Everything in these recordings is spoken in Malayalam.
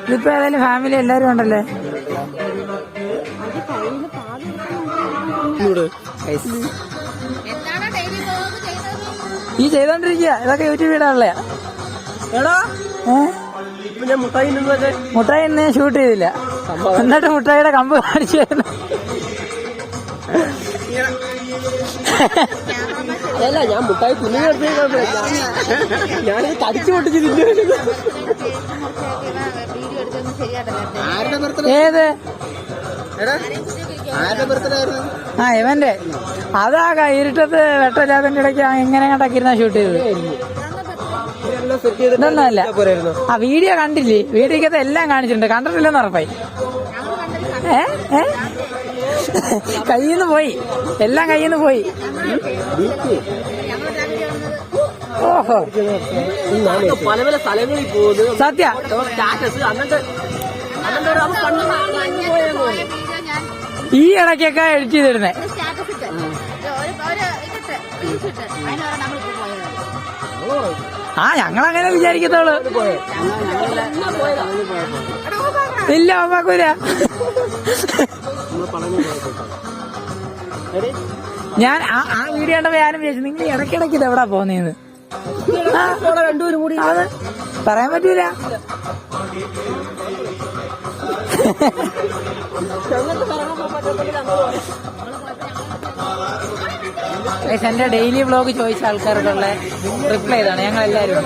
ഇതിപ്പോ ഏതായാലും ഫാമിലി എല്ലാരും ഉണ്ടല്ലേ. ഈ ചെയ്തോണ്ടിരിക്കുക ഇതൊക്കെ യൂട്യൂബ് ഇടാനുള്ള മുട്ടായി ഇന്ന് ഷൂട്ട് ചെയ്തില്ല. എന്നിട്ട് മുട്ടായിയുടെ കമ്പ് കാണിച്ചു തരുന്നു. അല്ല ഞാൻ മുട്ടായി ഞാനിത് തടിച്ചു പൊട്ടിച്ച് തിന്നു. ഏത് ആരുടെ ബർത്ത്ഡേ ആയിരുന്നു? ആ ഇവന്റെ അതാ ഇരുട്ടത്ത് വെട്ടമില്ലാത്തതിന്റെ ഇടയ്ക്ക് എങ്ങനെ കണ്ടാക്കിയിരുന്ന ഷൂട്ട് ചെയ്തത്. ഇതൊന്നുമല്ല. ആ വീഡിയോ കണ്ടില്ലേ? വീഡിയോക്കകത്ത് എല്ലാം കാണിച്ചിട്ടുണ്ട്. കണ്ടിട്ടില്ലെന്ന് ഉറപ്പായി. കയ്യിന്ന് പോയി, എല്ലാം കയ്യിന്ന് പോയി. ഓഹോ പല പല സ്ഥലങ്ങളിൽ പോകുന്നു. സത്യ ഈ ഇടയ്ക്കൊക്കെ എഡിറ്റ് ചെയ്തിരുന്നേ. ആ ഞങ്ങളങ്ങനെ വിചാരിക്കത്തോളൂ. ഇല്ല അമ്മാക്കൂല. ഞാൻ ആ വീഡിയോ കണ്ടപ്പോ ഞാനും വിചാരിച്ചു നിങ്ങൾ ഇടയ്ക്കിടയ്ക്ക് ഇത് എവിടാ പോന്നേന്ന്. രണ്ടുപേരും കൂടി അത് പറയാൻ പറ്റൂല. എന്റെ ഡെയിലി വ്ളോഗ് ചോദിച്ച ആൾക്കാർക്കുള്ള റിപ്ലൈ ഇതാണ്. ഞങ്ങൾ എല്ലാരും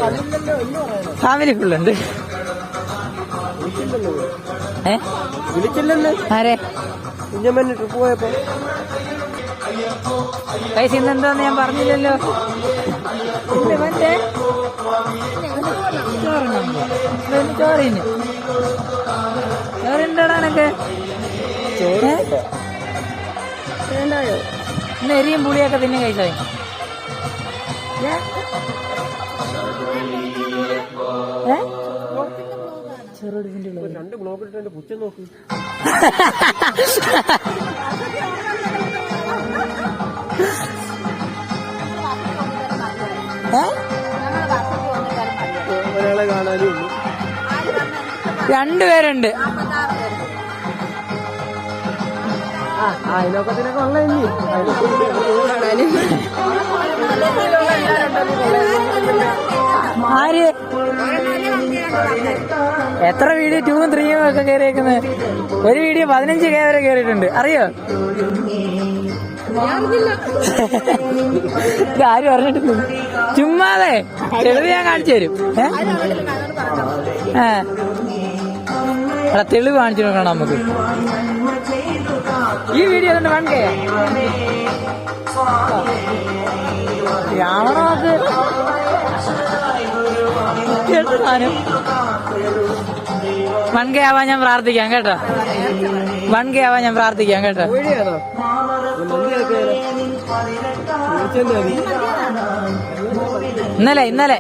ഫാമിലി ഫുള്ളുണ്ട്. വിളിച്ചില്ലെന്ന് ആരെ ട്രിപ്പ് പോയപ്പോ പൈസ ഇന്നെന്താന്ന് ഞാൻ പറഞ്ഞില്ലല്ലോ. ചോറിന് ചോറുണ്ടോടാ എനക്ക്. ഇന്ന് എരിയും പുളിയൊക്കെ പിന്നെ കഴിച്ചായി. രണ്ട് ബ്ലോക്ക് ഇട്ട് പുച്ഛം നോക്ക്. ഒരാളെ കാണാനും ഉള്ളു. രണ്ടുപേരുണ്ട്. അയലോക്കത്തിനൊക്കെ ഉള്ള ആര് എത്ര വീഡിയോ 2ഉം 3ഉം ഒക്കെ കയറിയേക്കുന്നത്? ഒരു വീഡിയോ 15K വരെ കയറിയിട്ടുണ്ട്. അറിയോ? ആരും അറിഞ്ഞിട്ടില്ല. ചുമ്മാതെ തെളിവ് ഞാൻ കാണിച്ചു തരും. തെളിവ് കാണിച്ചു നോക്കണം നമുക്ക്. ഈ വീഡിയോ തന്നെ 1K രാവണമൊക്കെ 1K ആവാൻ ഞാൻ പ്രാർത്ഥിക്കാം കേട്ടോ. 1K ആവാൻ ഞാൻ പ്രാർത്ഥിക്കാം കേട്ടോ. ഇന്നലെ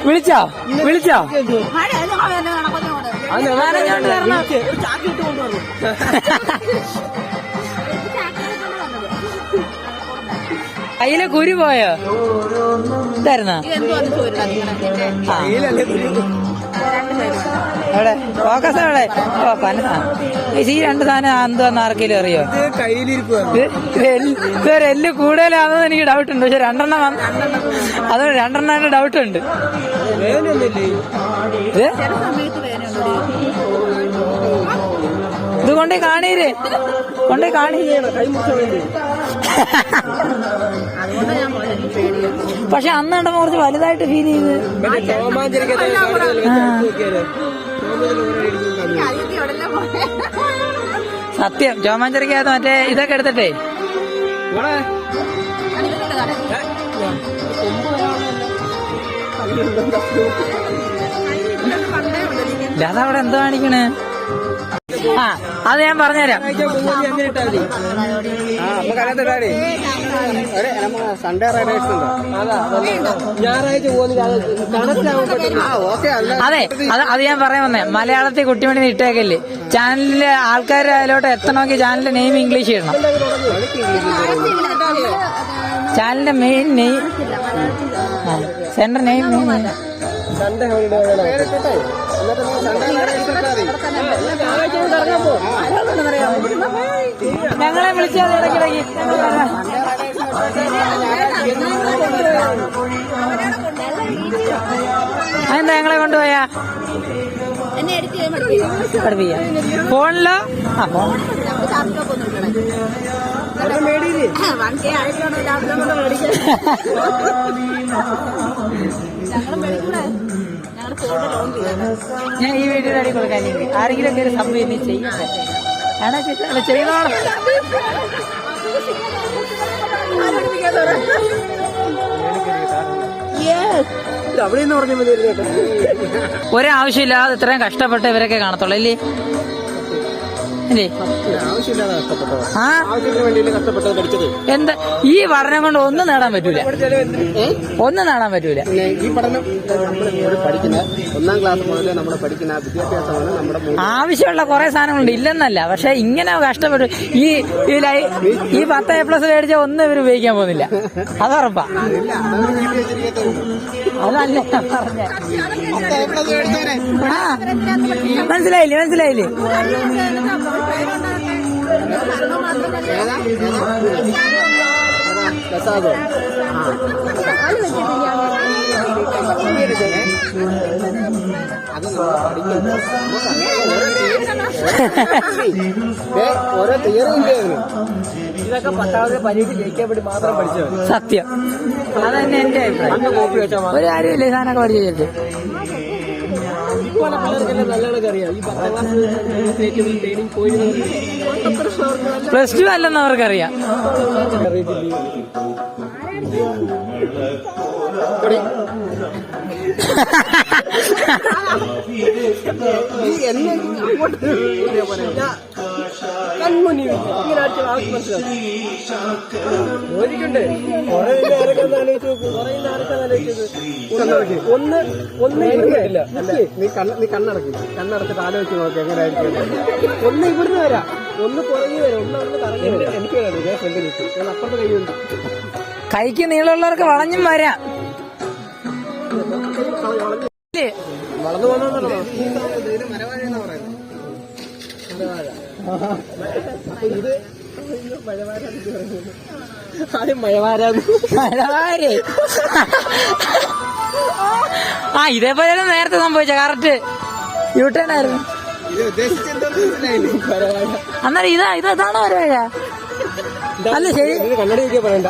വിളിച്ചോ കയ്യിലെ കുരു പോയോ? ഇതായിരുന്ന എവിടെ ഫോക്കസ് എവിടെ? ഓ ഈ രണ്ട് സാധനം എന്തുവന്ന് ആർക്കെങ്കിലും അറിയോ? ഇതൊരെല്ല് കൂടുതലാണെന്ന് എനിക്ക് ഡൗട്ട് ഉണ്ട്. പക്ഷെ രണ്ടെണ്ണം അത് രണ്ടെണ്ണായിട്ട് ഡൗട്ട് ഉണ്ട്. ഇത് കൊണ്ടേ കാണീര് പക്ഷെ അന്ന് കണ്ടപ്പോ കുറച്ച് വലുതായിട്ട് ഫീൽ ചെയ്ത്. സത്യം ചോമാഞ്ചരിക്കകത്ത് മറ്റേ ഇതൊക്കെ എടുത്തിട്ടേ അതവിടെ എന്തോ കാണിക്കണേ. ആ അത് ഞാൻ പറഞ്ഞുതരാം. സൺഡേ റൈഡേഴ്സ് ഞായറാഴ്ച അതെ അത് ഞാൻ പറയാൻ വന്നേ. മലയാളത്തിൽ കുട്ടിമണി ഇട്ടേക്കല്ലേ ചാനലിലെ ആൾക്കാർ അതിലോട്ട് എത്തണമെങ്കിൽ ചാനലിന്റെ നെയിം ഇംഗ്ലീഷ് ചെയ്യണം. ചാനലിന്റെ main name center name Sunday holiday പേരിട്ടെ എന്നിട്ട് നീ സൺഡേ റൈഡേഴ്സ് ഇട്ടാ മതി. ഞായറാഴ്ച ഇറങ്ങാൻ പോ. ഞങ്ങളെ വിളിച്ചാൽ ഇടയ്ക്കിടയ്ക്ക് അതെന്താ ഞങ്ങളെ കൊണ്ടുപോയാ പഠിപ്പിക്കാം ഫോണിലോ? ആ ഫോൺ മേടിയില്ലേ? ഞാൻ ഈ വീഡിയോ അടി കൊടുക്കാൻ ആരെങ്കിലും ഒക്കെ ഒരു സംഭവം ഇനി ചെയ്യട്ടെ. ആണോ ചെയ്യണോ? അവിടെ നിന്ന് പറഞ്ഞ മതി കേട്ടോ. ഒരാവശ്യമില്ലാതെ ഇത്രയും കഷ്ടപ്പെട്ട് ഇവരൊക്കെ കാണത്തുള്ളൂ അല്ലേ? അല്ലേ? ആവശ്യമില്ലാതെ കഷ്ടപ്പെട്ടോ? ആ ആവശ്യത്തിന് വേണ്ടിയിട്ട് കഷ്ടപ്പെട്ടത് പഠിച്ചത്. എന്താ ഈ പഠനം കൊണ്ട് ഒന്നും നേടാൻ പറ്റൂല, ഒന്നും നേടാൻ പറ്റൂല. പിന്നെ ഈ പഠനം നമ്മൾ പഠിക്കുന്ന 1ാം ക്ലാസ് മുതലേ നമ്മൾ പഠിക്കുന്ന വിദ്യാഭ്യാസമാണ് നമ്മുടെ ആവശ്യമുള്ള കുറെ സാധനങ്ങളുണ്ട് ഇല്ലെന്നല്ല, പക്ഷെ ഇങ്ങനെ കഷ്ടപ്പെട്ടു ഈ 10 A+ മേടിച്ച ഒന്നും ഇവർ ഉപയോഗിക്കാൻ പോകുന്നില്ല, അതുറപ്പാ. അതല്ല പറഞ്ഞ മനസ്സിലായില്ലേ? മനസ്സിലായില്ലേ? ഓരോ തിയറി ഉണ്ട്. ഇതൊക്കെ 10ാമത് പരീക്ഷ ജയിക്കാൻ വേണ്ടി മാത്രം പഠിച്ചത്. സത്യം, അതന്നെ എന്റെ അഭിപ്രായം. കോപ്പി വെച്ചാൽ ഒരു കാര്യമില്ല ഈ സാധനമൊക്കെ പഠിച്ചു വെച്ചിട്ട്. പിള്ളേർക്കെല്ലാം നല്ലോണം അറിയാം. ഈ 10ാം ക്ലാസ് ട്രെയിനിങ് പോയി +2 അല്ലെന്ന് അവർക്കറിയാം. കൺമുന്നിൽ ഇങ്ങനെ അടിച്ച ആൾക്ക് മനസ്സിലാക്കും. ഓരിക്കുണ്ട് കുറെ ആരൊക്കെ ആലോചിച്ച് നോക്കും. കുറെ ആരൊക്കെ ആലോചിച്ചത് ഒന്ന് കിട്ടില്ല. നീ കണ്ണടച്ചിട്ട് ആലോചിച്ച് നോക്കി എങ്ങനെയായിരിക്കും. ഒന്ന് ഇവിടുന്ന് വരാം, ഒന്ന് പുറകെ വരാം, ഒന്ന് അവിടുന്ന് കറങ്ങി വരാം. എനിക്ക് വരാം. ഞാൻ ഫ്രണ്ടിൽ നിൽക്കും. ഞാൻ അപ്പുറത്ത് കൈയുണ്ട്. കൈക്ക് നീളമുള്ളവർക്ക് വളഞ്ഞും വരാം. വളർന്നു പോകുന്നോ മരവാഴ പറയുന്നത്. അപ്പൊ ഇത് ആദ്യം മഴവാരാന്ന്. ആ ഇതേപോലെ നേരത്തെ സംഭവിച്ച കറക്റ്റ് യൂട്ടേൺ ആയിരുന്നു. അന്നേരം ഇതാണോ മരവാഴ? അല്ല ശരി, കണ്ണടി പറയണ്ട.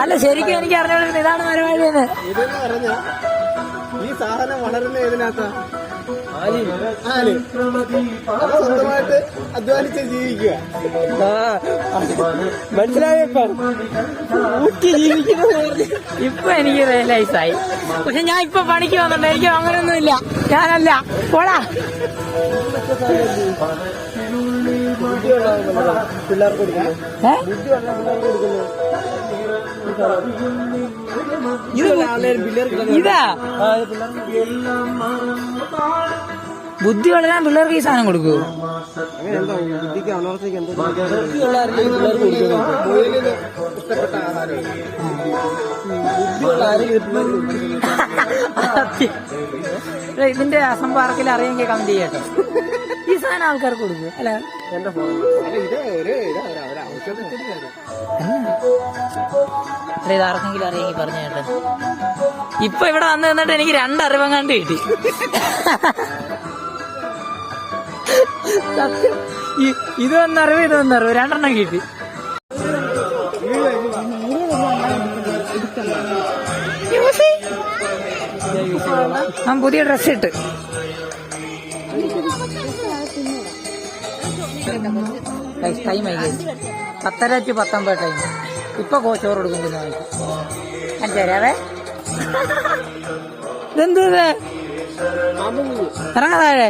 അല്ല ശരിക്കും എനിക്ക് അറിഞ്ഞോണ്ടിരുന്നു ഇതാണ് മരവാഴന്ന്. ഇതെന്ന് പറഞ്ഞ ഈ സാധനം വളരുന്ന ഏതിനകത്താ? ആല്. അത് സ്വന്തമായിട്ട് അധ്വാനിച്ച് ജീവിക്കുക. മനസ്സിലായപ്പോ ഊട്ടി ജീവിക്കുന്നത്. ഇപ്പൊ എനിക്ക് റിയലൈസ് ആയി. പക്ഷെ ഞാൻ ഇപ്പൊ പണിക്ക് വന്നിട്ടുണ്ട്, എനിക്ക് അങ്ങനെയൊന്നുമില്ല. ഞാനല്ല പോടാ. പിള്ളേർക്ക് കൊടുക്കുന്നു. ഇതാ ബുദ്ധി വളരാൻ പിള്ളേർക്ക് ഈ സാധനം കൊടുക്കൂ. ബുദ്ധിക്ക് അണർച്ചയ്ക്ക് ഇഷ്ടപ്പെട്ട ആഹാരം ഇതിന്റെ അസംബാർക്കിൽ അറിയെങ്കിൽ കമന്റ് ചെയ്യട്ടോ. ഈ സാധനം ആൾക്കാർക്ക് കൊടുക്കൂ അല്ല? എന്റെ ഫോൺ ഇത് ആർക്കെങ്കിലും അറിയെങ്കിൽ പറഞ്ഞു കേട്ടോ. ഇപ്പൊ ഇവിടെ വന്ന് നിന്നിട്ട് എനിക്ക് 2 അറിവം കണ്ട് കിട്ടി. ഇതൊന്നറിവ് 2 കിട്ടി. ഞാൻ പുതിയ ഡ്രസ് ഇട്ട് ടൈം ആയി 10:30 to 19 ടൈം. ഇപ്പൊ ചോറ് കൊടുക്കുന്നു. ഞാൻ തരാവേ. ഇതെന്ത് ഇറങ്ങാ താഴെ.